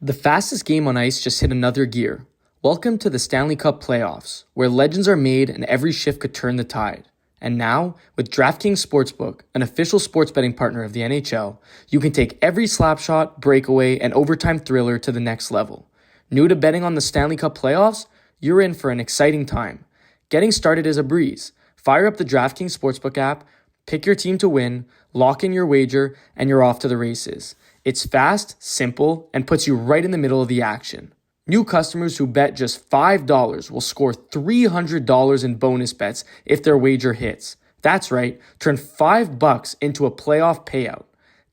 The fastest game on ice just hit another gear. Welcome to the Stanley Cup playoffs, where legends are made and every shift could turn the tide. And now, with DraftKings Sportsbook, an official sports betting partner of the NHL, you can take every slapshot, breakaway, and overtime thriller to the next level. New to betting on the Stanley Cup playoffs? You're in for an exciting time. Getting started is a breeze. Fire up the DraftKings Sportsbook app, pick your team to win, lock in your wager, and you're off to the races. It's fast, simple, and puts you right in the middle of the action. New customers who bet just $5 will score $300 in bonus bets if their wager hits. That's right, turn $5 into a playoff payout.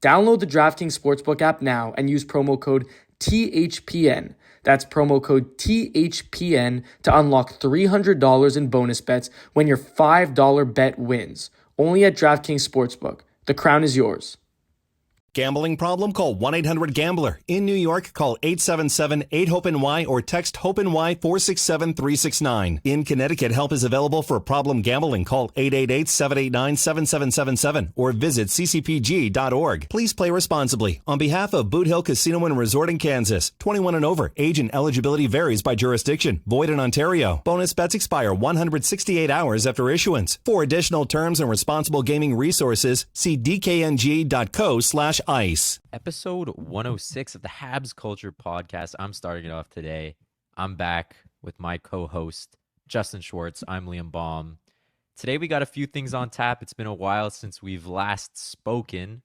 Download the DraftKings Sportsbook app now and use promo code THPN. That's promo code THPN to unlock $300 in bonus bets when your $5 bet wins. Only at DraftKings Sportsbook. The crown is yours. Gambling problem? Call 1-800-GAMBLER. In New York, call 877-8-HOPE-NY or text HOPE-NY 467-369. In Connecticut, help is available for problem gambling. Call 888-789-7777 or visit ccpg.org. Please play responsibly. On behalf of Boot Hill Casino and Resort in Kansas, 21 and over. Age and eligibility varies by jurisdiction. Void in Ontario. Bonus bets expire 168 hours after issuance. For additional terms and responsible gaming resources, see dkng.co/ice. Episode 106 of the Habs Culture Podcast. I'm starting it off today. I'm back with my co-host, Justin Schwartz. I'm Liam Baum. Today we got a few things on tap. It's been a while since we've last spoken.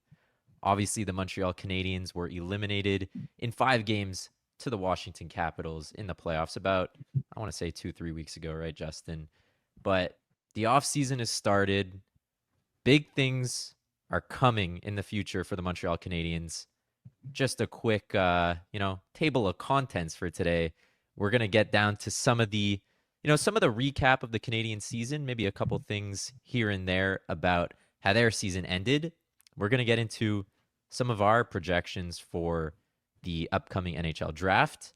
Obviously, the Montreal Canadiens were eliminated in 5 games to the Washington Capitals in the playoffs about, I want to say 2-3 weeks ago, right, Justin? But the offseason has started. Big things are coming in the future for the Montreal Canadiens. Just a quick, table of contents for today. We're going to get down to some of the recap of the Canadian season, maybe a couple things here and there about how their season ended. We're going to get into some of our projections for the upcoming NHL draft.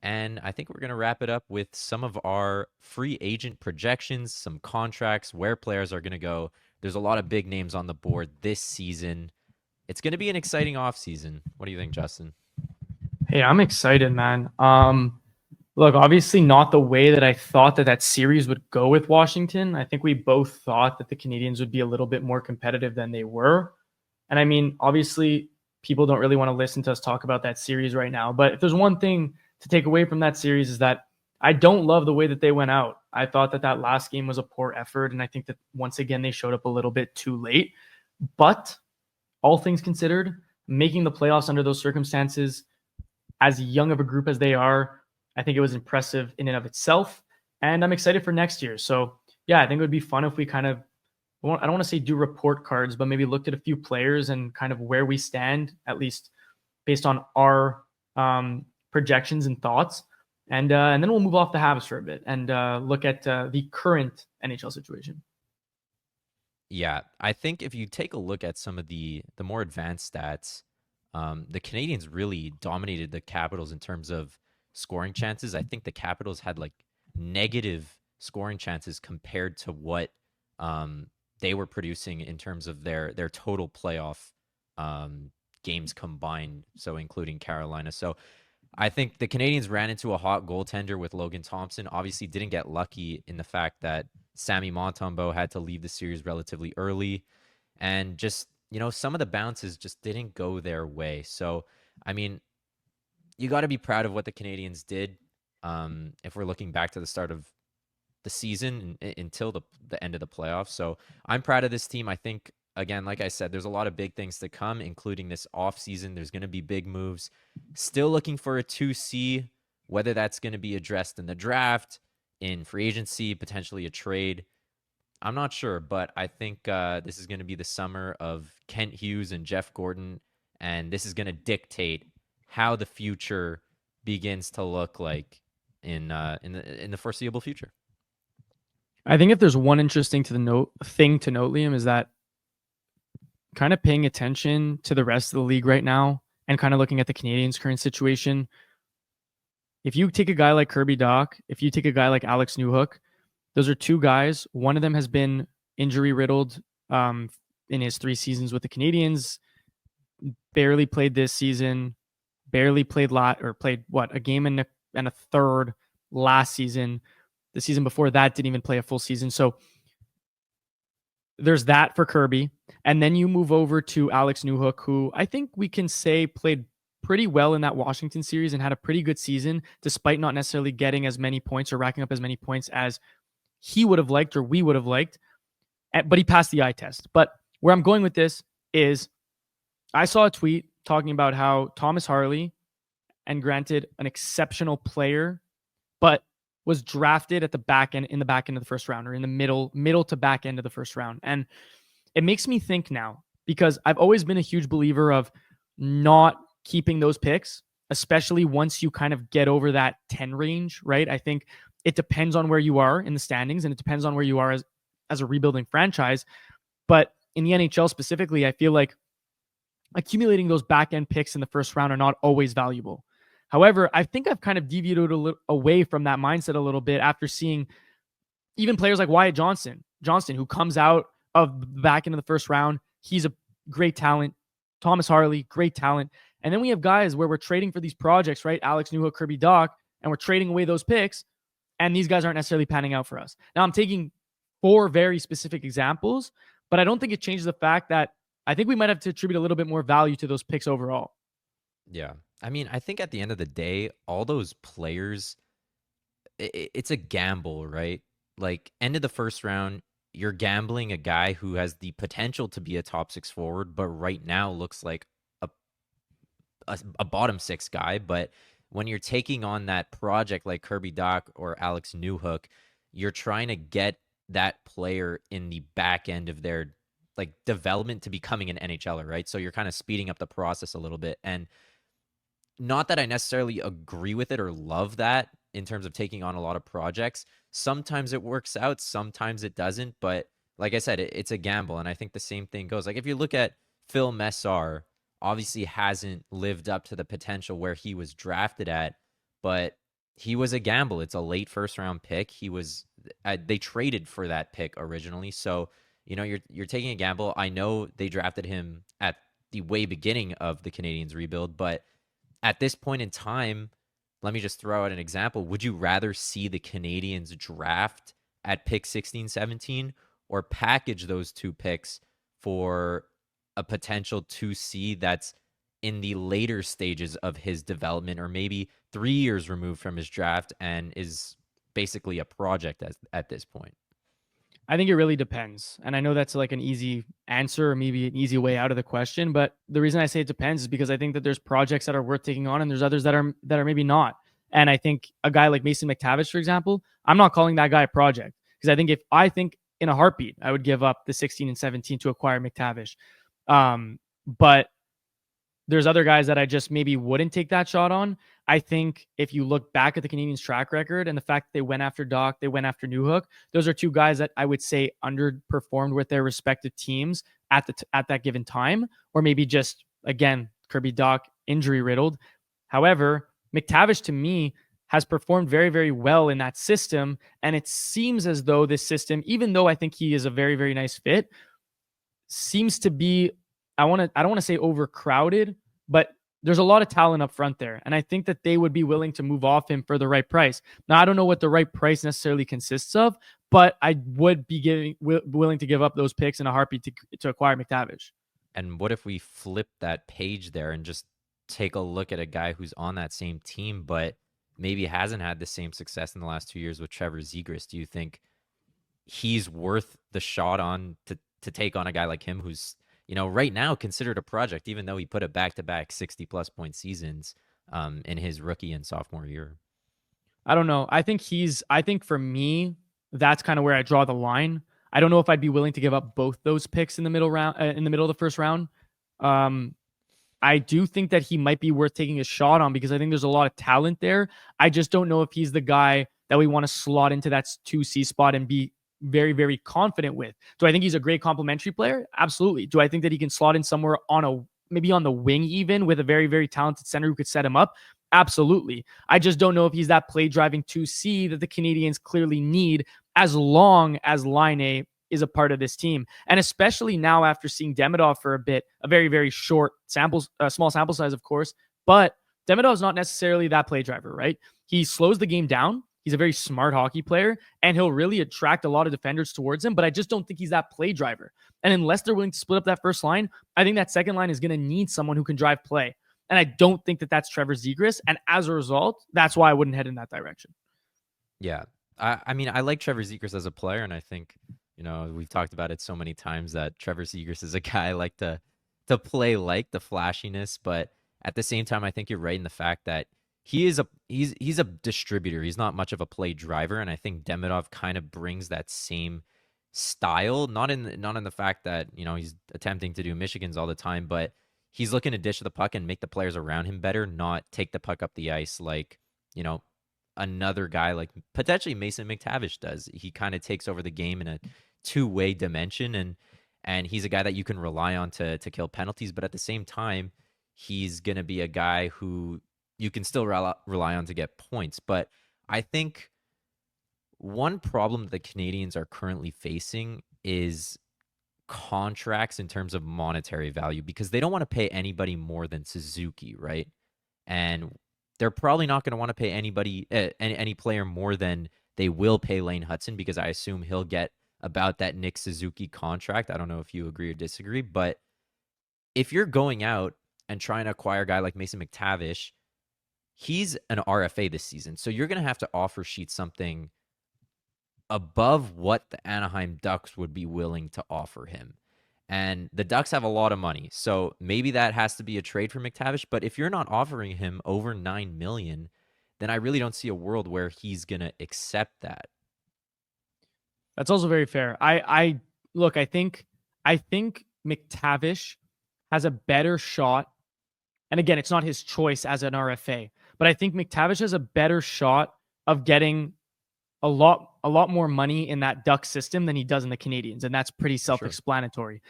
And I think we're going to wrap it up with some of our free agent projections, some contracts, where players are going to go. There's a lot of big names on the board this season. It's going to be an exciting offseason. What do you think, Justin? Hey, I'm excited, man. Look, obviously not the way that I thought that series would go with Washington. I think we both thought that the Canadiens would be a little bit more competitive than they were. And I mean, obviously, people don't really want to listen to us talk about that series right now. But if there's one thing to take away from that series is that I don't love the way that they went out. I thought that last game was a poor effort, and I think that once again they showed up a little bit too late. But all things considered, making the playoffs under those circumstances, as young of a group as they are, I think it was impressive in and of itself, and I'm excited for next year. So yeah, I think it would be fun if we kind of, I don't want to say do report cards, but maybe looked at a few players and kind of where we stand, at least based on our projections and thoughts. And then we'll move off the Habs for a bit and look at the current NHL situation. Yeah, I think if you take a look at some of the more advanced stats, the Canadiens really dominated the Capitals in terms of scoring chances. I think the Capitals had like negative scoring chances compared to what they were producing in terms of their total playoff games combined, so including Carolina. So I think the Canadiens ran into a hot goaltender with Logan Thompson. Obviously didn't get lucky in the fact that Sami Montembeault had to leave the series relatively early. And just, some of the bounces just didn't go their way. So, I mean, you got to be proud of what the Canadiens did. If we're looking back to the start of the season until the end of the playoffs. So I'm proud of this team. I think, again, like I said, there's a lot of big things to come, including this offseason. There's going to be big moves. Still looking for a 2C, whether that's going to be addressed in the draft, in free agency, potentially a trade. I'm not sure, but I think this is going to be the summer of Kent Hughes and Jeff Gordon, and this is going to dictate how the future begins to look like in the foreseeable future. I think if there's one interesting thing to note, Liam, is that kind of paying attention to the rest of the league right now and kind of looking at the Canadiens' current situation. If you take a guy like Kirby Dach, if you take a guy like Alex Newhook, those are two guys. One of them has been injury riddled in his 3 seasons with the Canadiens, barely played this season, barely played a game and a third last season. The season before that didn't even play a full season. So there's that for Kirby. And then you move over to Alex Newhook, who I think we can say played pretty well in that Washington series and had a pretty good season, despite not necessarily getting as many points or racking up as many points as he would have liked or we would have liked. But he passed the eye test. But where I'm going with this is I saw a tweet talking about how Thomas Harley, and granted an exceptional player, but was drafted at the back end, in the back end of the first round, or in the middle to back end of the first round. And it makes me think now, because I've always been a huge believer of not keeping those picks, especially once you kind of get over that 10 range, right? I think it depends on where you are in the standings, and it depends on where you are as a rebuilding franchise. But in the NHL specifically, I feel like accumulating those back end picks in the first round are not always valuable. However, I think I've kind of deviated away from that mindset a little bit after seeing even players like Wyatt Johnston, who comes out of the back end of the first round. He's a great talent. Thomas Harley, great talent. And then we have guys where we're trading for these projects, right? Alex Newhook, Kirby Dach, and we're trading away those picks, and these guys aren't necessarily panning out for us. Now, I'm taking 4 very specific examples, but I don't think it changes the fact that I think we might have to attribute a little bit more value to those picks overall. Yeah. I mean, I think at the end of the day, all those players, it's a gamble, right? Like, end of the first round, you're gambling a guy who has the potential to be a top 6 forward, but right now looks like a bottom 6 guy. But when you're taking on that project like Kirby Dach or Alex Newhook, you're trying to get that player in the back end of their like development to becoming an NHLer, right? So you're kind of speeding up the process a little bit. And not that I necessarily agree with it or love that in terms of taking on a lot of projects. Sometimes it works out, sometimes it doesn't. But like I said, it's a gamble. And I think the same thing goes. Like if you look at Phil Messar, obviously hasn't lived up to the potential where he was drafted at, but he was a gamble. It's a late first round pick. They traded for that pick originally. So, you know, you're taking a gamble. I know they drafted him at the way beginning of the Canadiens rebuild, but at this point in time, let me just throw out an example. Would you rather see the Canadiens draft at pick 16, 17, or package those 2 picks for a potential 2C that's in the later stages of his development, or maybe 3 years removed from his draft and is basically a project at this point? I think it really depends. And I know that's like an easy answer or maybe an easy way out of the question, but the reason I say it depends is because I think that there's projects that are worth taking on and there's others that are maybe not. And I think a guy like Mason McTavish, for example, I'm not calling that guy a project, because I think in a heartbeat, I would give up the 16 and 17 to acquire McTavish. But there's other guys that I just maybe wouldn't take that shot on. I think if you look back at the Canadiens' track record and the fact that they went after Dach, they went after Newhook, those are 2 guys that I would say underperformed with their respective teams at that given time, or maybe just, again, Kirby Dach injury riddled. However, McTavish to me has performed very, very well in that system, and it seems as though this system, even though I think he is a very, very nice fit, seems to be, I don't want to say overcrowded, but there's a lot of talent up front there. And I think that they would be willing to move off him for the right price. Now, I don't know what the right price necessarily consists of, but I would be willing to give up those picks in a heartbeat to acquire McTavish. And what if we flip that page there and just take a look at a guy who's on that same team, but maybe hasn't had the same success in the last 2 years with Trevor Zegras? Do you think he's worth the shot on to take on a guy like him who's, you know, right now considered a project, even though he put a back-to-back 60-plus point seasons in his rookie and sophomore year? I don't know. I think for me, that's kind of where I draw the line. I don't know if I'd be willing to give up both those picks in the middle of the first round. I do think that he might be worth taking a shot on because I think there's a lot of talent there. I just don't know if he's the guy that we want to slot into that 2C spot and be very, very confident with. Do I think he's a great complementary player? Absolutely. Do I think that he can slot in somewhere maybe on the wing even with a very, very talented center who could set him up? Absolutely. I just don't know if he's that play driving 2C that the Canadiens clearly need as long as Line A is a part of this team. And especially now after seeing Demidov for a bit, a very, very short small sample size, of course, but Demidov's not necessarily that play driver, right? He slows the game down. He's a very smart hockey player, and he'll really attract a lot of defenders towards him, but I just don't think he's that play driver. And unless they're willing to split up that first line, I think that second line is going to need someone who can drive play. And I don't think that that's Trevor Zegras. And as a result, that's why I wouldn't head in that direction. Yeah. I mean, I like Trevor Zegras as a player, and I think, we've talked about it so many times that Trevor Zegras is a guy I like to play like the flashiness, but at the same time, I think you're right in the fact that he's a distributor. He's not much of a play driver, and I think Demidov kind of brings that same style. Not in the fact that he's attempting to do Michigans all the time, but he's looking to dish the puck and make the players around him better, not take the puck up the ice like another guy like potentially Mason McTavish does. He kind of takes over the game in a two-way dimension, and he's a guy that you can rely on to kill penalties, but at the same time, he's going to be a guy who you can still rely on to get points. But I think one problem the Canadiens are currently facing is contracts in terms of monetary value, because they don't want to pay anybody more than Suzuki, right? And they're probably not going to want to pay anybody, any player more than they will pay Lane Hudson, because I assume he'll get about that Nick Suzuki contract. I don't know if you agree or disagree, but if you're going out and trying to acquire a guy like Mason McTavish, he's an RFA this season. So you're going to have to offer sheet something above what the Anaheim Ducks would be willing to offer him. And the Ducks have a lot of money, so maybe that has to be a trade for McTavish. But if you're not offering him over $9 million, then I really don't see a world where he's going to accept that. That's also very fair. I look, I think McTavish has a better shot. And again, it's not his choice as an RFA, but I think McTavish has a better shot of getting a lot more money in that Duck system than he does in the Canadiens. And that's pretty self-explanatory. Sure.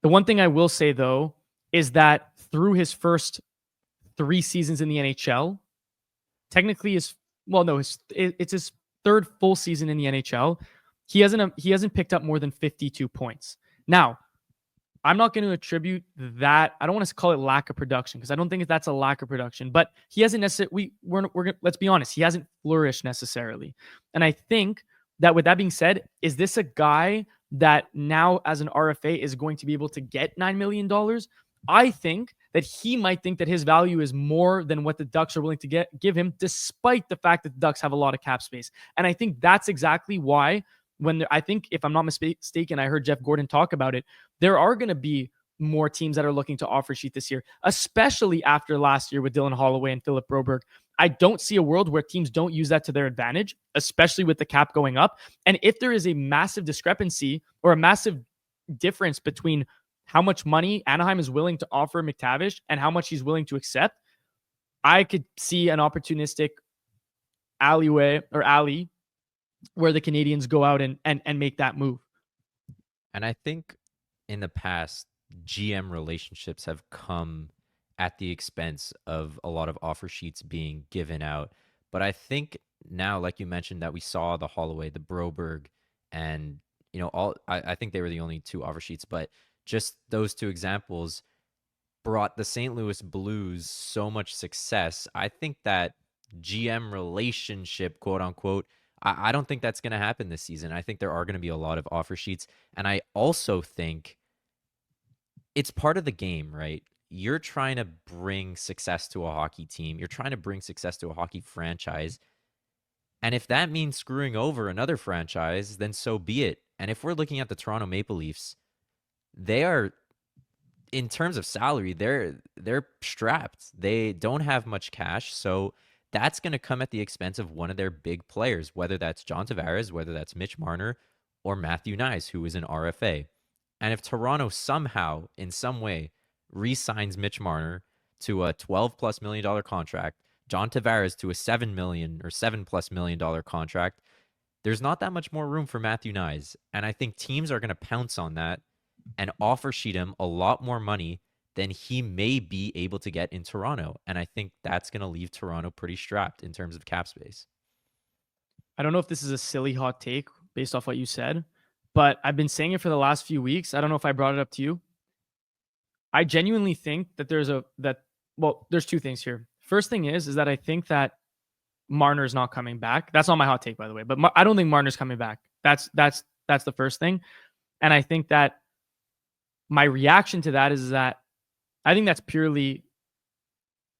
The one thing I will say, though, is that through his first 3 seasons in the NHL, technically it's his third full season in the NHL. He hasn't picked up more than 52 points. Now, I'm not going to attribute that. I don't want to call it lack of production, because I don't think that's a lack of production, but he hasn't necessarily, let's be honest, he hasn't flourished necessarily. And I think that with that being said, is this a guy that now as an RFA is going to be able to get $9 million? I think that he might think that his value is more than what the Ducks are willing to give him, despite the fact that the Ducks have a lot of cap space. And I think that's exactly why I think, if I'm not mistaken, I heard Jeff Gordon talk about it, there are going to be more teams that are looking to offer sheet this year, especially after last year with Dylan Holloway and Philip Broberg. I don't see a world where teams don't use that to their advantage, especially with the cap going up. And if there is a massive discrepancy or a massive difference between how much money Anaheim is willing to offer McTavish and how much he's willing to accept, I could see an opportunistic alley where the Canadiens go out and make that move. And I think in the past, GM relationships have come at the expense of a lot of offer sheets being given out. But I think now, like you mentioned, that we saw the Holloway, the Broberg, and I think they were the only 2 offer sheets, but just those 2 examples brought the St. Louis Blues so much success. I think that GM relationship, quote unquote, I don't think that's going to happen this season. I think there are going to be a lot of offer sheets. And I also think it's part of the game, right? You're trying to bring success to a hockey team. You're trying to bring success to a hockey franchise. And if that means screwing over another franchise, then so be it. And if we're looking at the Toronto Maple Leafs, they are, in terms of salary, they're strapped. They don't have much cash. So that's going to come at the expense of one of their big players, whether that's John Tavares, whether that's Mitch Marner, or Matthew Knies, who is an RFA. And if Toronto somehow, in some way, re-signs Mitch Marner to a $12+ million contract, John Tavares to a $7 million or $7+ million contract, there's not that much more room for Matthew Knies. And I think teams are going to pounce on that and offer sheet him a lot more money than he may be able to get in Toronto. And I think that's going to leave Toronto pretty strapped in terms of cap space. I don't know if this is a silly hot take based off what you said, but I've been saying it for the last few weeks. I don't know if I brought it up to you. I genuinely think that well, there's two things here. First thing is that I think that Marner's not coming back. That's not my hot take, by the way, but I don't think Marner's coming back. That's the first thing. And I think that my reaction to that is that I think that's purely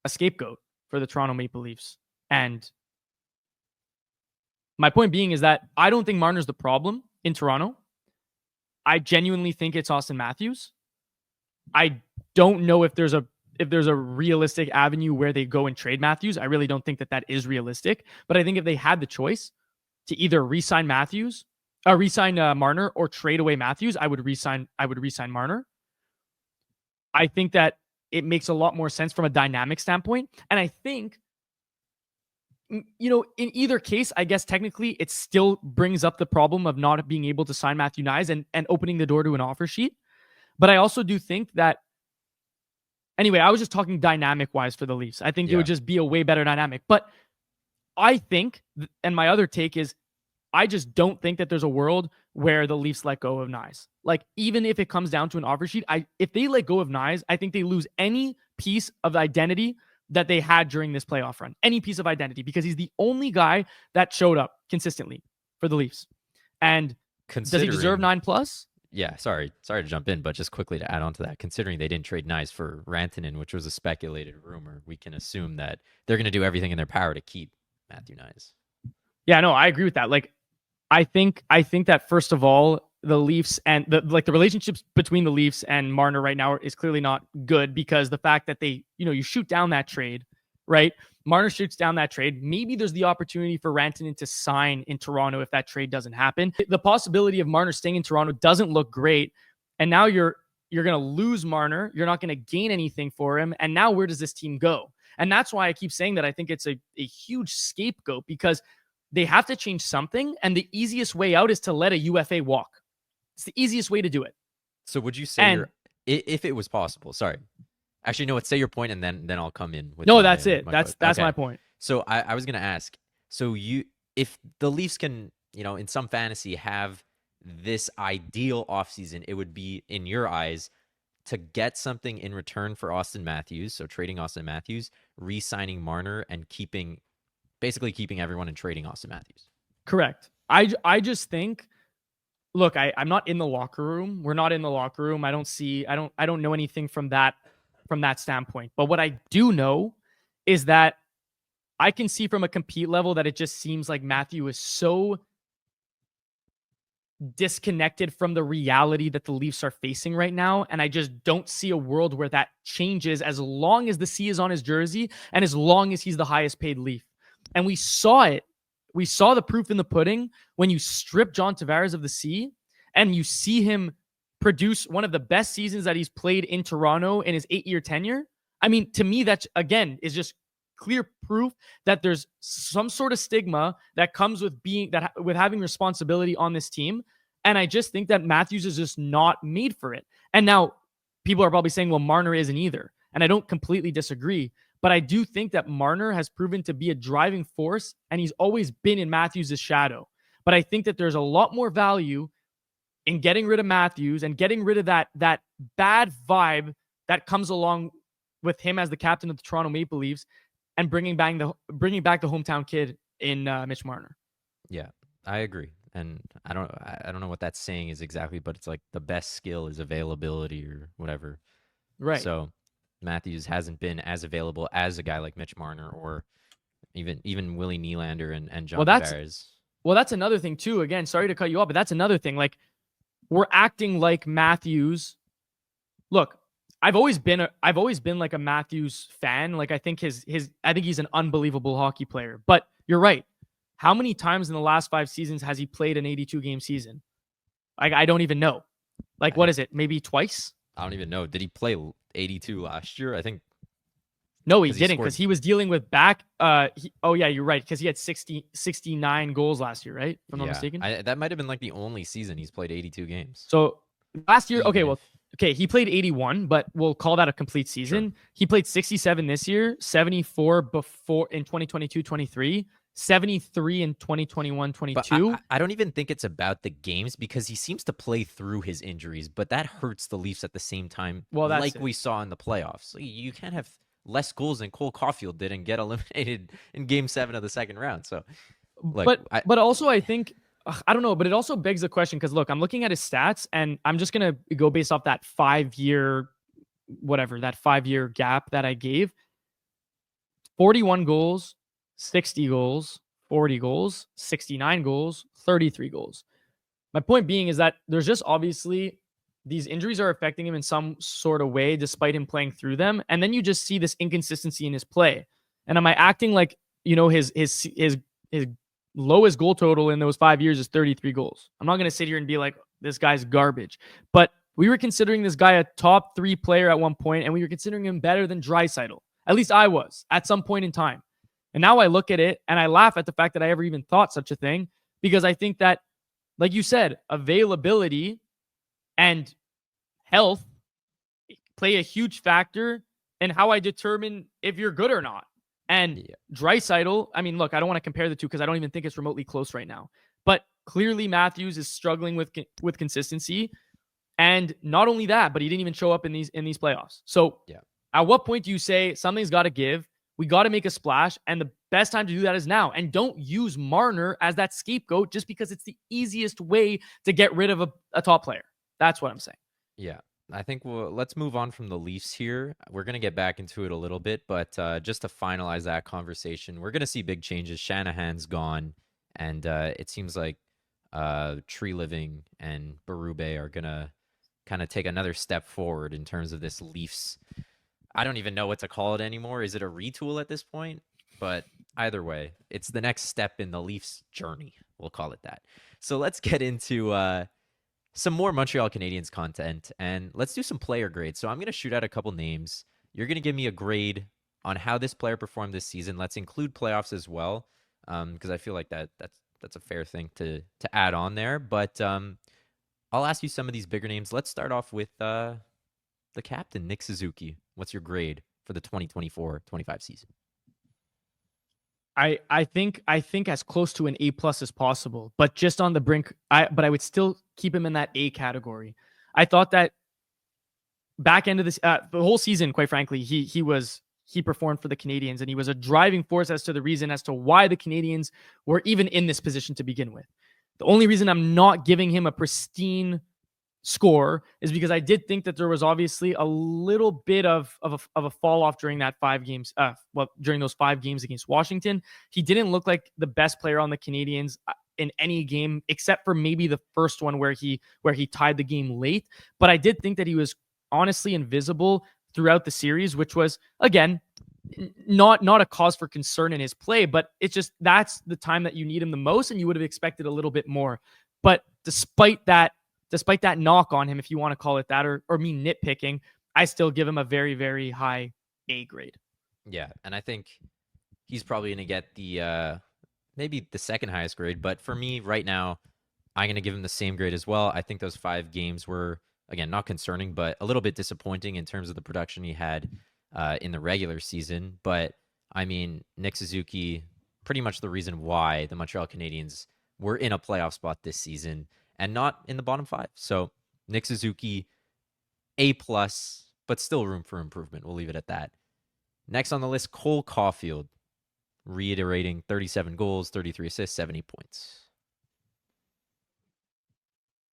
a scapegoat for the Toronto Maple Leafs. And my point being is that I don't think Marner's the problem in Toronto. I genuinely think it's Austin Matthews. I don't know if there's a realistic avenue where they go and trade Matthews. I really don't think that is realistic. But I think if they had the choice to either re-sign Marner or trade away Matthews, I would re-sign Marner. I think that it makes a lot more sense from a dynamic standpoint. And I think, in either case, I guess technically it still brings up the problem of not being able to sign Matthew Knies and opening the door to an offer sheet. But I also do think that, anyway, I was just talking dynamic-wise for the Leafs. I think it would just be a way better dynamic. But I think, and my other take is, I just don't think that there's a world where the Leafs let go of Knies. Like, even if it comes down to an offer sheet, if they let go of Knies, I think they lose any piece of identity that they had during this playoff run. Any piece of identity, because he's the only guy that showed up consistently for the Leafs. And does he deserve 9+? Yeah, sorry to jump in, but just quickly to add on to that, considering they didn't trade Knies for Rantanen, which was a speculated rumor, we can assume that they're going to do everything in their power to keep Matthew Knies. Yeah, no, I agree with that. Like, I think that first of all, the Leafs and the relationships between the Leafs and Marner right now is clearly not good, because the fact that they, you shoot down that trade, right? Marner shoots down that trade. Maybe there's the opportunity for Rantanen to sign in Toronto if that trade doesn't happen. The possibility of Marner staying in Toronto doesn't look great. And now you're going to lose Marner. You're not going to gain anything for him. And now where does this team go? And that's why I keep saying that I think it's a huge scapegoat, because they have to change something. And the easiest way out is to let a UFA walk. It's the easiest way to do it. So would you say, if it was possible, sorry. Actually, no, say your point, and then I'll come in with that's it. That's okay. My point. So I was going to ask, so if the Leafs can, in some fantasy have this ideal offseason, it would be, in your eyes, to get something in return for Austin Matthews, so trading Austin Matthews, re-signing Marner, and basically keeping everyone and trading Austin Matthews. Correct. I just think, look, I'm not in the locker room. We're not in the locker room. I don't know anything from that standpoint. But what I do know is that I can see from a compete level that it just seems like Matthew is so disconnected from the reality that the Leafs are facing right now. And I just don't see a world where that changes as long as the C is on his jersey and as long as he's the highest paid Leaf. And we saw it. We saw the proof in the pudding when you strip John Tavares of the C and you see him produce one of the best seasons that he's played in Toronto in his 8-year tenure. I mean, to me, that again is just clear proof that there's some sort of stigma that comes with with having responsibility on this team. And I just think that Matthews is just not made for it. And now people are probably saying, well, Marner isn't either. And I don't completely disagree, but I do think that Marner has proven to be a driving force, and he's always been in Matthews' shadow. But I think that there's a lot more value in getting rid of Matthews and getting rid of that bad vibe that comes along with him as the captain of the Toronto Maple Leafs, and bringing back the hometown kid in Mitch Marner. Yeah, I agree. And I don't know what that saying is exactly, but it's like the best skill is availability or whatever. Right. So Matthews hasn't been as available as a guy like Mitch Marner or even Willie Nylander and John Tavares. Well, that's another thing too. Again, sorry to cut you off, but that's another thing. Like, we're acting like Matthews. Look, I've always been like a Matthews fan. Like, I think I think he's an unbelievable hockey player. But you're right. How many times in the last 5 seasons has he played an 82-game season? Like, I don't even know. Like, what is it? Maybe twice? I don't even know. Did he play 82 last year? I think. No, he didn't, because he was dealing with back. Yeah, you're right, because he had 69 goals last year, right? If I'm not mistaken. That might have been like the only season he's played 82 games. So last year, he played 81, but we'll call that a complete season. Sure. He played 67 this year, 74 before in 2022-23, 73 in 2021-22. But I don't even think it's about the games, because he seems to play through his injuries, but that hurts the Leafs at the same time, well, like we saw in the playoffs. You can't have less goals than Cole Caulfield did and get eliminated in Game 7 of the second round. So, look, but also I think I don't know, but it also begs the question because look, I'm looking at his stats and I'm just gonna go based off that 5-year gap that I gave. 41 goals, 60 goals, 40 goals, 69 goals, 33 goals. My point being is that there's just obviously these injuries are affecting him in some sort of way despite him playing through them. And then you just see this inconsistency in his play. And am I acting like, his lowest goal total in those 5 years is 33 goals? I'm not going to sit here and be like, this guy's garbage. But we were considering this guy a top 3 player at one point, and we were considering him better than Draisaitl. At least I was at some point in time. And now I look at it and I laugh at the fact that I ever even thought such a thing, because I think that, like you said, availability and health play a huge factor in how I determine if you're good or not. And Draisaitl, I mean, look, I don't want to compare the two because I don't even think it's remotely close right now. But clearly Matthews is struggling with consistency. And not only that, but he didn't even show up in these playoffs. So at what point do you say something's got to give? We got to make a splash. And the best time to do that is now. And don't use Marner as that scapegoat just because it's the easiest way to get rid of a top player. That's what I'm saying. Yeah. I think let's move on from the Leafs here. We're going to get back into it a little bit, but just to finalize that conversation, we're going to see big changes. Shanahan's gone, and it seems like Tree Living and Berube are going to kind of take another step forward in terms of this Leafs. I don't even know what to call it anymore. Is it a retool at this point? But either way, it's the next step in the Leafs journey. We'll call it that. So let's get into some more Montreal Canadiens content, and let's do some player grades. So I'm going to shoot out a couple names. You're going to give me a grade on how this player performed this season. Let's include playoffs as well, because I feel like that's a fair thing to add on there. But I'll ask you some of these bigger names. Let's start off with the captain, Nick Suzuki. What's your grade for the 2024-25 season? I think as close to an A+ as possible, but just on the brink. But I would still keep him in that A category. I thought that back end of this, the whole season, quite frankly, he performed for the Canadiens, and he was a driving force as to the reason as to why the Canadiens were even in this position to begin with. The only reason I'm not giving him a pristine score is because I did think that there was obviously a little bit of a fall off during that 5 games. During those 5 games against Washington, he didn't look like the best player on the Canadiens in any game, except for maybe the first one where he tied the game late. But I did think that he was honestly invisible throughout the series, which was, again, not a cause for concern in his play, but it's just that's the time that you need him the most, and you would have expected a little bit more. But despite that knock on him, if you want to call it that, or me nitpicking, I still give him a very, very high A grade. Yeah, and I think he's probably going to get the maybe the second highest grade. But for me right now, I'm going to give him the same grade as well. I think those 5 games were, again, not concerning, but a little bit disappointing in terms of the production he had in the regular season. But, I mean, Nick Suzuki, pretty much the reason why the Montreal Canadiens were in a playoff spot this season and not in the bottom 5. So Nick Suzuki, A+, but still room for improvement. We'll leave it at that. Next on the list, Cole Caulfield, reiterating 37 goals, 33 assists, 70 points.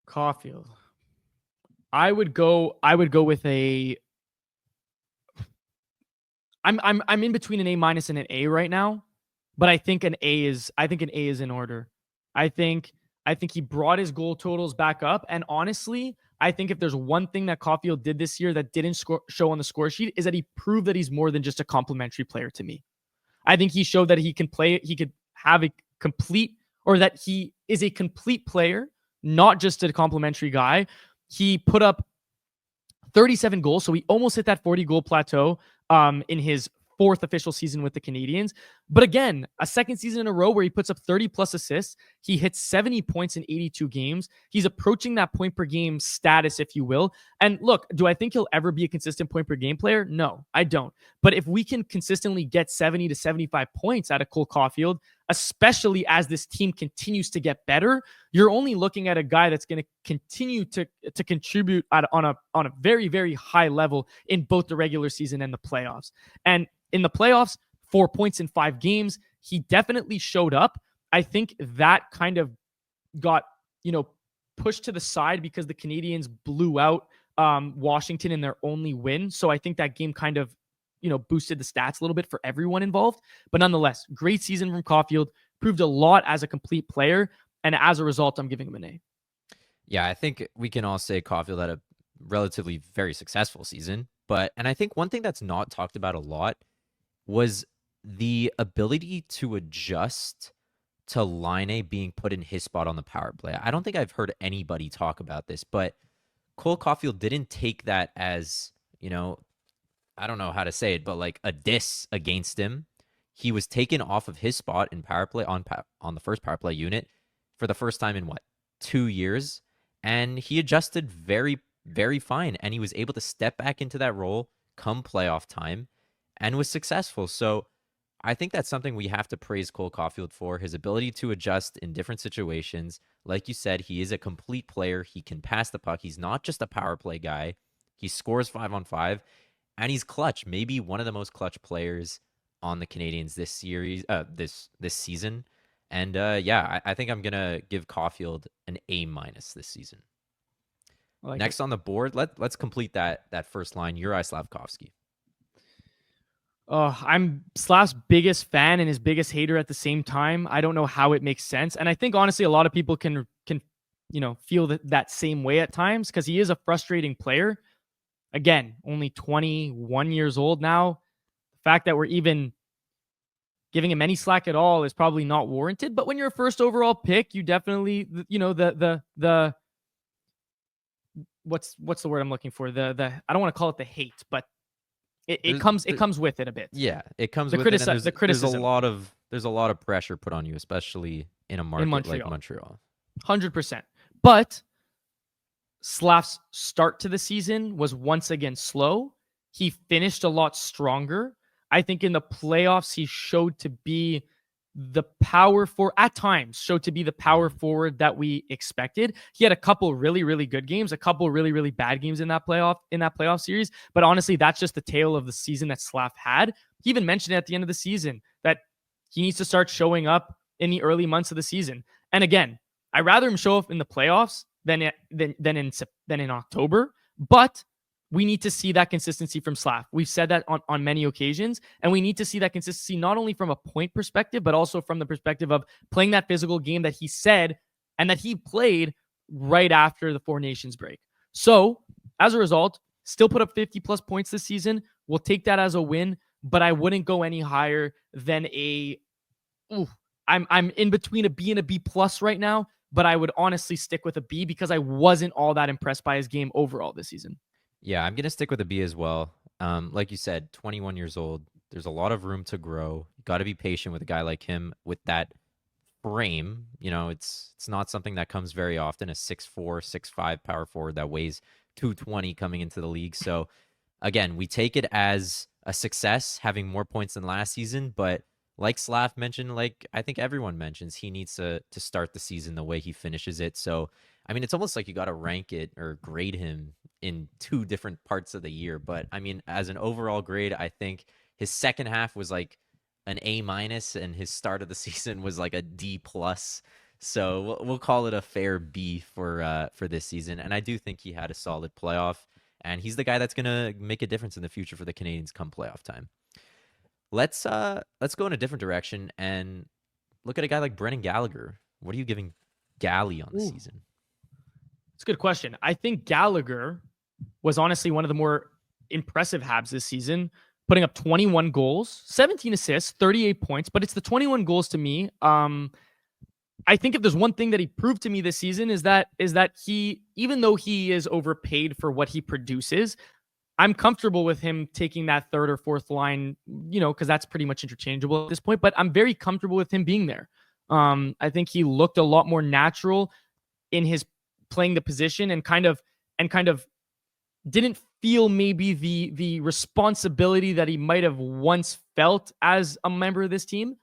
Caulfield. I would go with a. I'm in between an A- and an A right now, but I think an A is in order. I think he brought his goal totals back up, and honestly, I think if there's one thing that Caulfield did this year that didn't show on the score sheet is that he proved that he's more than just a complimentary player to me. I think he showed that he can play, he could have a complete, or that he is a complete player, not just a complimentary guy. He put up 37 goals, so he almost hit that 40 goal plateau in his 4th official season with the Canadiens. But again, a second season in a row where he puts up 30 plus assists. He hits 70 points in 82 games. He's approaching that point per game status, if you will. And look, do I think he'll ever be a consistent point per game player? No, I don't. But if we can consistently get 70 to 75 points out of Cole Caulfield, especially as this team continues to get better, you're only looking at a guy that's going to continue to contribute on a very, very high level in both the regular season and the playoffs. And in the playoffs, 4 points in 5 games. He definitely showed up. I think that kind of got, pushed to the side because the Canadiens blew out Washington in their only win. So I think that game kind of, boosted the stats a little bit for everyone involved. But nonetheless, great season from Caulfield, proved a lot as a complete player. And as a result, I'm giving him an A. Yeah, I think we can all say Caulfield had a relatively very successful season. And I think one thing that's not talked about a lot was the ability to adjust to Laine being put in his spot on the power play. I don't think I've heard anybody talk about this, but Cole Caulfield didn't take that as, I don't know how to say it, but like a diss against him. He was taken off of his spot in power play on the first power play unit for the first time in 2 years, and he adjusted very, very fine, and he was able to step back into that role come playoff time and was successful. So I think that's something we have to praise Cole Caulfield for, his ability to adjust in different situations. Like you said, he is a complete player. He can pass the puck. He's not just a power play guy. He scores 5-on-5, and he's clutch. Maybe one of the most clutch players on the Canadiens this series, this season. And I think I'm gonna give Caulfield an A- this season. Next on the board, let's complete that first line. Juraj Slafkovsky. I'm Slav's biggest fan and his biggest hater at the same time. I don't know how it makes sense. And I think, honestly, a lot of people can feel that same way at times because he is a frustrating player. Again, only 21 years old now. The fact that we're even giving him any slack at all is probably not warranted. But when you're a first overall pick, you definitely, the what's the word I'm looking for? The I don't want to call it the hate, but it comes with it a bit. Yeah, it comes with it. And the criticism. There's a lot of pressure put on you, especially in a market like Montreal. 100%. But Slav's start to the season was once again slow. He finished a lot stronger. I think in the playoffs, he showed to be the power forward that we expected. He had a couple really, really good games, a couple really, really bad games in that playoff series. But honestly, that's just the tale of the season that Slav had. He even mentioned it at the end of the season that he needs to start showing up in the early months of the season. And again, I'd rather him show up in the playoffs than in October. But we need to see that consistency from Slav. We've said that on many occasions, and we need to see that consistency not only from a point perspective, but also from the perspective of playing that physical game that he said and that he played right after the Four Nations break. So, as a result, still put up 50-plus points this season. We'll take that as a win, but I wouldn't go any higher than I'm in between a B and a B+ right now, but I would honestly stick with a B because I wasn't all that impressed by his game overall this season. Yeah, I'm going to stick with a B as well. Like you said, 21 years old. There's a lot of room to grow. You got to be patient with a guy like him with that frame. It's not something that comes very often, a 6'4", 6'5" power forward that weighs 220 coming into the league. So, again, we take it as a success, having more points than last season. But like Slav mentioned, like I think everyone mentions, he needs to start the season the way he finishes it. So, I mean, it's almost like you got to rank it or grade him in two different parts of the year. But I mean, as an overall grade, I think his second half was like an A- and his start of the season was like a D+. So we'll call it a fair B for this season. And I do think he had a solid playoff, and he's the guy that's going to make a difference in the future for the Canadiens come playoff time. Let's go in a different direction and look at a guy like Brendan Gallagher. What are you giving Gally on the season? It's a good question. I think Gallagher was honestly one of the more impressive Habs this season, putting up 21 goals, 17 assists, 38 points, but it's the 21 goals to me. I think if there's one thing that he proved to me this season is that he, even though he is overpaid for what he produces, I'm comfortable with him taking that third or fourth line, because that's pretty much interchangeable at this point. But I'm very comfortable with him being there. I think he looked a lot more natural in his playing the position and kind of didn't feel maybe the responsibility that he might have once felt as a member of this team.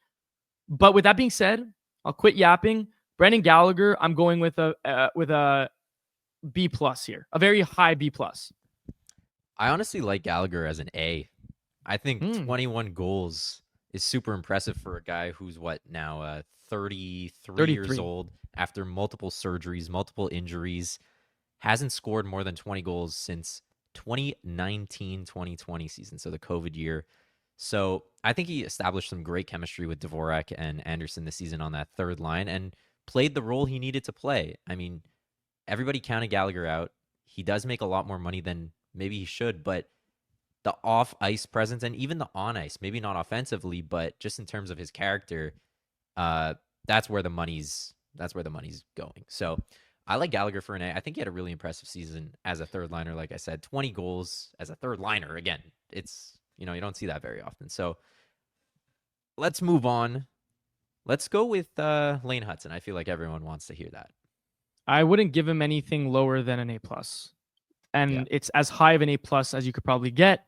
But with that being said, I'll quit yapping. Brendan Gallagher, I'm going with a B plus here, a very high B plus. I honestly like Gallagher as an A. I think 21 goals is super impressive for a guy who's now 33 years old after multiple surgeries, multiple injuries, hasn't scored more than 20 goals since 2019-2020 season, so the COVID year. So I think he established some great chemistry with Dvorak and Anderson this season on that third line and played the role he needed to play. I mean, everybody counted Gallagher out. He does make a lot more money than maybe he should, but the off-ice presence and even the on-ice, maybe not offensively, but just in terms of his character, that's where the money's going. So I like Gallagher for an A. I think he had a really impressive season as a third liner. Like I said, 20 goals as a third liner. Again, it's, you don't see that very often. So let's move on. Let's go with Lane Hudson. I feel like everyone wants to hear that. I wouldn't give him anything lower than an A plus, and it's as high of an A plus as you could probably get.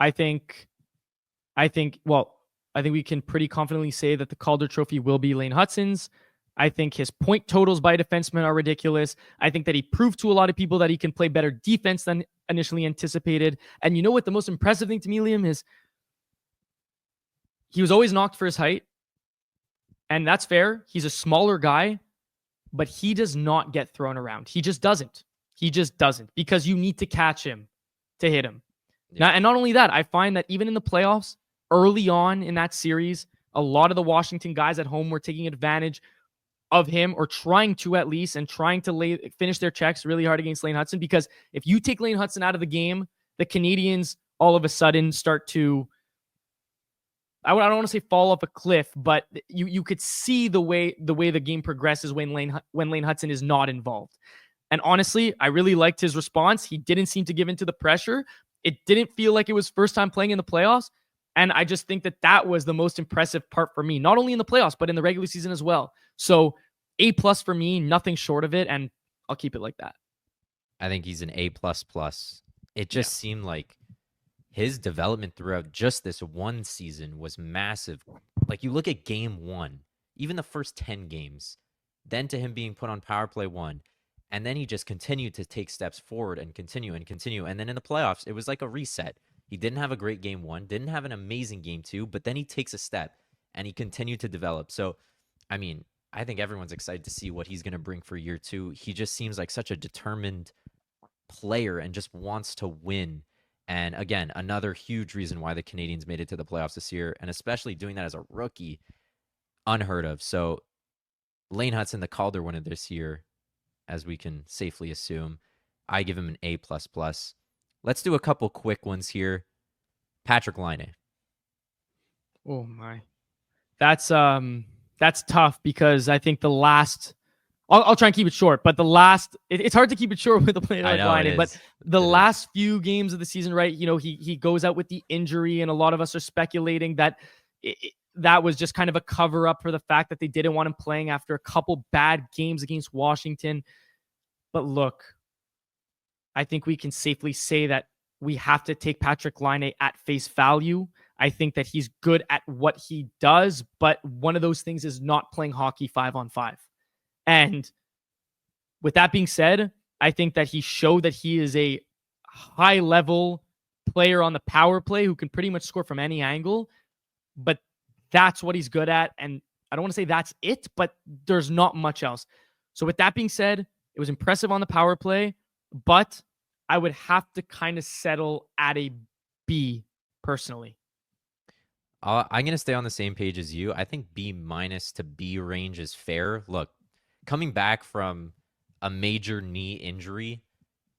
I think we can pretty confidently say that the Calder Trophy will be Lane Hudson's. I think his point totals by defensemen are ridiculous. I think that he proved to a lot of people that he can play better defense than initially anticipated. And you know what the most impressive thing to me, Liam, is he was always knocked for his height. And that's fair. He's a smaller guy, but he does not get thrown around. He just doesn't. Because you need to catch him to hit him. Yeah. Now, and not only that, I find that even in the playoffs, early on in that series, a lot of the Washington guys at home were taking advantage of him, or trying to at least, and trying to finish their checks really hard against Lane Hudson. Because if you take Lane Hudson out of the game, the Canadiens all of a sudden start to, I don't want to say fall off a cliff, but you could see the way the game progresses when Lane Hudson is not involved. And honestly, I really liked his response. He didn't seem to give into the pressure. It didn't feel like it was first time playing in the playoffs. And I just think that was the most impressive part for me, not only in the playoffs, but in the regular season as well. So A+ for me, nothing short of it. And I'll keep it like that. I think he's an A++. It just seemed like his development throughout just this one season was massive. Like, you look at game 1, even the first 10 games, then to him being put on power play 1, and then he just continued to take steps forward and continue. And then in the playoffs, it was like a reset. He didn't have a great game 1, didn't have an amazing game 2, but then he takes a step and he continued to develop. So, I mean, I think everyone's excited to see what he's going to bring for year 2. He just seems like such a determined player and just wants to win. And again, another huge reason why the Canadiens made it to the playoffs this year, and especially doing that as a rookie, unheard of. So Lane Hudson, the Calder winner this year, as we can safely assume, I give him an A++. Let's do a couple quick ones here. Patrick Laine. Oh my, that's tough, because I think the last, I'll try and keep it short, but the last, it's hard to keep it short with a player like Laine, but the last few games of the season, right? He goes out with the injury, and a lot of us are speculating that that was just kind of a cover up for the fact that they didn't want him playing after a couple bad games against Washington. But look, I think we can safely say that we have to take Patrick Laine at face value. I think that he's good at what he does, but one of those things is not playing hockey 5-on-5. And with that being said, I think that he showed that he is a high-level player on the power play who can pretty much score from any angle, but that's what he's good at. And I don't want to say that's it, but there's not much else. So with that being said, it was impressive on the power play, but I would have to kind of settle at a B personally. I'm going to stay on the same page as you. I think B- to B range is fair. Look, coming back from a major knee injury,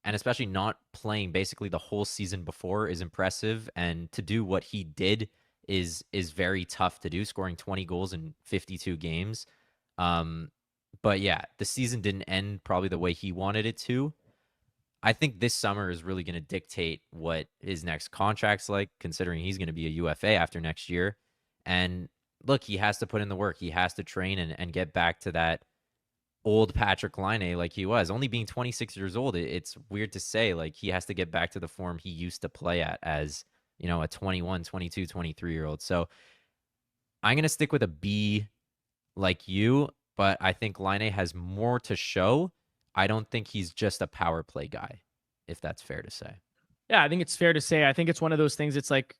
and especially not playing basically the whole season before, is impressive. And to do what he did is very tough to do, scoring 20 goals in 52 games. But yeah, the season didn't end probably the way he wanted it to. I think this summer is really going to dictate what his next contract's like, considering he's going to be a UFA after next year. And look, he has to put in the work. He has to train and get back to that old Patrick Laine like he was. Only being 26 years old, it's weird to say. Like, he has to get back to the form he used to play at as, a 21, 22, 23-year-old. So I'm going to stick with a B like you, but I think Laine has more to show. I don't think he's just a power play guy, if that's fair to say. Yeah, I think it's fair to say. I think it's one of those things. It's like,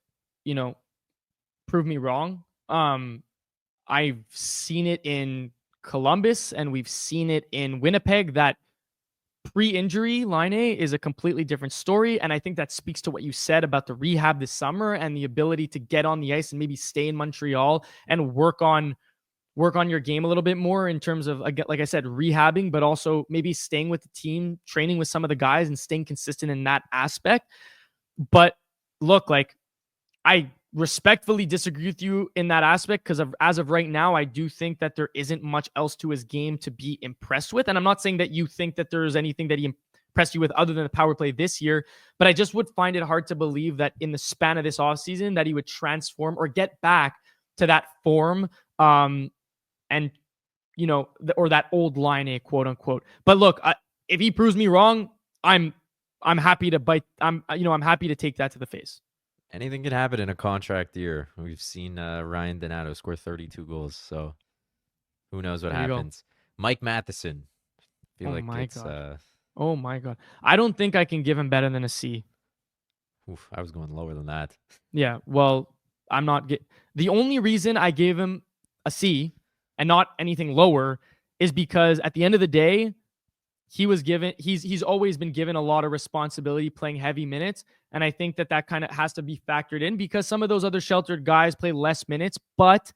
prove me wrong. I've seen it in Columbus and we've seen it in Winnipeg that pre-injury Laine is a completely different story. And I think that speaks to what you said about the rehab this summer and the ability to get on the ice and maybe stay in Montreal and work on your game a little bit more in terms of, like I said, rehabbing, but also maybe staying with the team, training with some of the guys and staying consistent in that aspect. But look, like, I respectfully disagree with you in that aspect because as of right now, I do think that there isn't much else to his game to be impressed with. And I'm not saying that you think that there's anything that he impressed you with other than the power play this year, but I just would find it hard to believe that in the span of this offseason that he would transform or get back to that form and or that old Laine, quote unquote. But look, if he proves me wrong, I'm happy to bite. I'm happy to take that to the face. Anything can happen in a contract year. We've seen Ryan Donato score 32 goals, so who knows what happens. Mike Matheson. I feel God. Oh my God. I don't think I can give him better than a C. Oof, I was going lower than that. Yeah, well, I'm not the only reason I gave him a C and not anything lower is because at the end of the day, he's always been given a lot of responsibility playing heavy minutes. And I think that kind of has to be factored in because some of those other sheltered guys play less minutes, but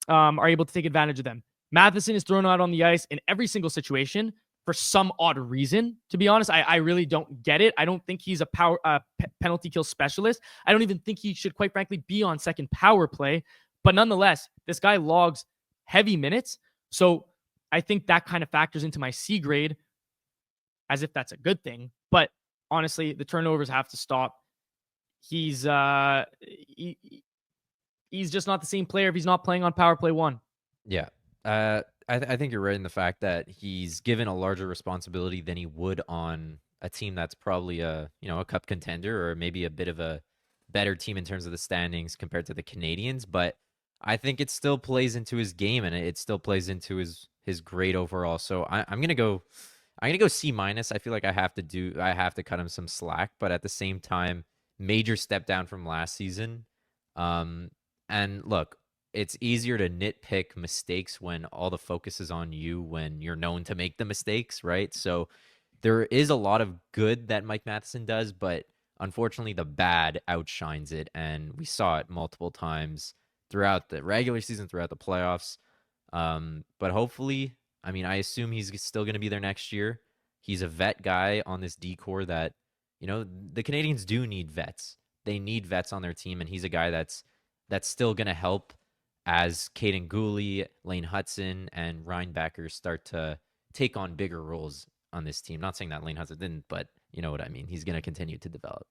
are able to take advantage of them. Matheson is thrown out on the ice in every single situation for some odd reason. To be honest, I really don't get it. I don't think he's a penalty kill specialist. I don't even think he should, quite frankly, be on second power play. But nonetheless, this guy logs heavy minutes. So I think that kind of factors into my C grade as if that's a good thing. But honestly, the turnovers have to stop. He's just not the same player if he's not playing on power play one. Yeah. I think you're right in the fact that he's given a larger responsibility than he would on a team that's probably a cup contender or maybe a bit of a better team in terms of the standings compared to the Canadiens. But I think it still plays into his game and it still plays into his grade overall. So I'm gonna go C-. I feel like I have to cut him some slack, but at the same time, major step down from last season. And look, it's easier to nitpick mistakes when all the focus is on you when you're known to make the mistakes, right? So there is a lot of good that Mike Matheson does, but unfortunately the bad outshines it, and we saw it multiple times throughout the regular season, throughout the playoffs. But hopefully, I assume he's still going to be there next year. He's a vet guy on this D-core that, the Canadiens do need vets. They need vets on their team, and he's a guy that's still going to help as Caden Gooley, Lane Hudson, and Ryan Backer start to take on bigger roles on this team. Not saying that Lane Hudson didn't, but you know what I mean. He's going to continue to develop.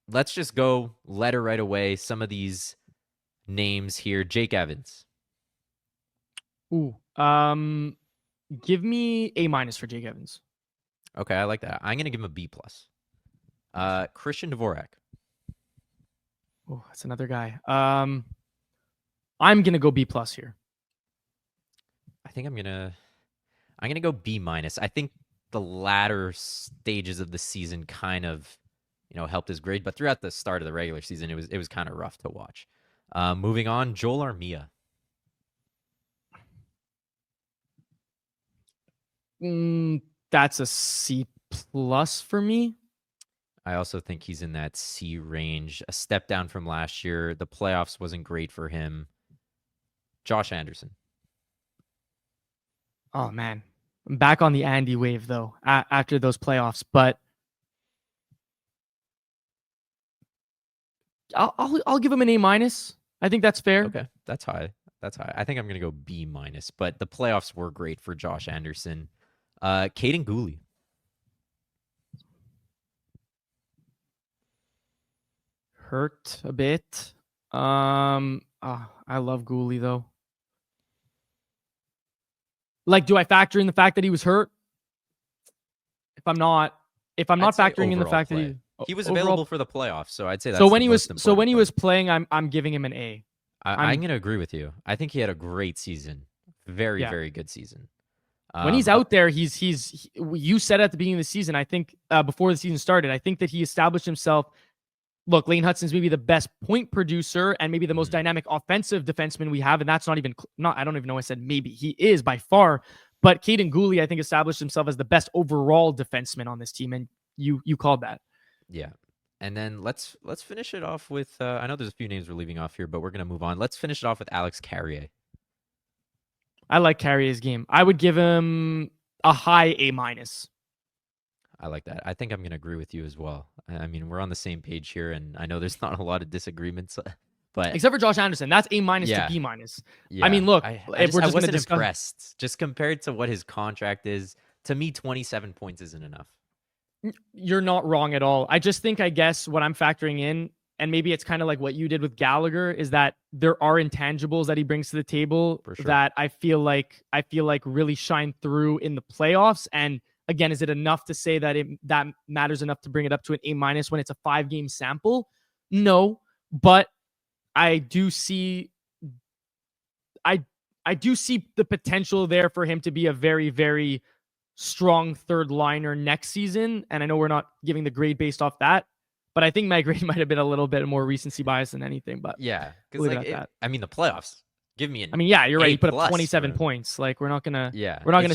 Let's just go letter right away. Some of these names here. Jake Evans. Ooh. Give me A- for Jake Evans. Okay, I like that. I'm going to give him a B+. Christian Dvorak. Oh, that's another guy. I'm gonna go B+ here. I think I'm gonna go B-. I think the latter stages of the season kind of, helped his grade, but throughout the start of the regular season, it was kind of rough to watch. Moving on, Joel Armia. That's a C+ for me. I also think he's in that C range. A step down from last year. The playoffs wasn't great for him. Josh Anderson. Oh, man. I'm back on the Andy wave, though, after those playoffs. But I'll give him an A-. I think that's fair. Okay, that's high. I think I'm going to go B-, but the playoffs were great for Josh Anderson. Caden Gooley. hurt a bit. I love Gooley though. Like, do I factor in the fact that he was hurt? If I'm not I'd say factoring in the overall fact play. that He was overall. available for the playoffs, so I'd say So that's when the he most was important thing. playing, I'm giving him an A. I'm going to agree with you. I think he had a great season. Very, Yeah. very good season. When he's out there, you said at the beginning of the season, I think before the season started, I think that he established himself. Look, Lane Hutson's maybe the best point producer and maybe the most dynamic offensive defenseman we have. And that's not even, I don't even know. I said maybe he is by far. But Caden Gooley, I think, established himself as the best overall defenseman on this team. And you called that. Yeah. And then let's finish it off with, I know there's a few names we're leaving off here, but we're going to move on. Let's finish it off with Alex Carrier. I like Carrier's game. I would give him a high A-. I like that. I think I'm going to agree with you as well. I mean, we're on the same page here, and I know there's not a lot of disagreements, but except for Josh Anderson, that's A- Yeah. to B-. yeah, I mean, look, I if we're just going to wasn't discuss. impressed. Just compared to what his contract is, to me, 27 points isn't enough. You're not wrong at all. I just think, I guess, what I'm factoring in, and maybe it's kind of like what you did with Gallagher, is that there are intangibles that he brings to the table For sure. that I feel like really shine through in the playoffs. And again, is it enough to say that that matters enough to bring it up to an A- when it's a 5-game sample? No, but I do see the potential there for him to be a very, very strong third liner next season. And I know we're not giving the grade based off that, but I think my grade might have been a little bit more recency bias than anything. But Yeah, because I mean, the playoffs. Give me an. yeah, you're right. He put up A+ 27 for him. points. Like, we're not gonna It's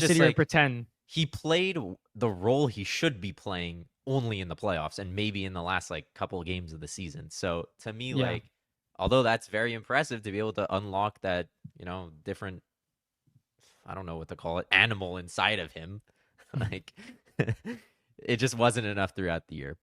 sit just here and pretend. He played the role he should be playing only in the playoffs and maybe in the last couple of games of the season. So to me, although that's very impressive to be able to unlock that, different, I don't know what to call it, animal inside of him, it just wasn't enough throughout the year.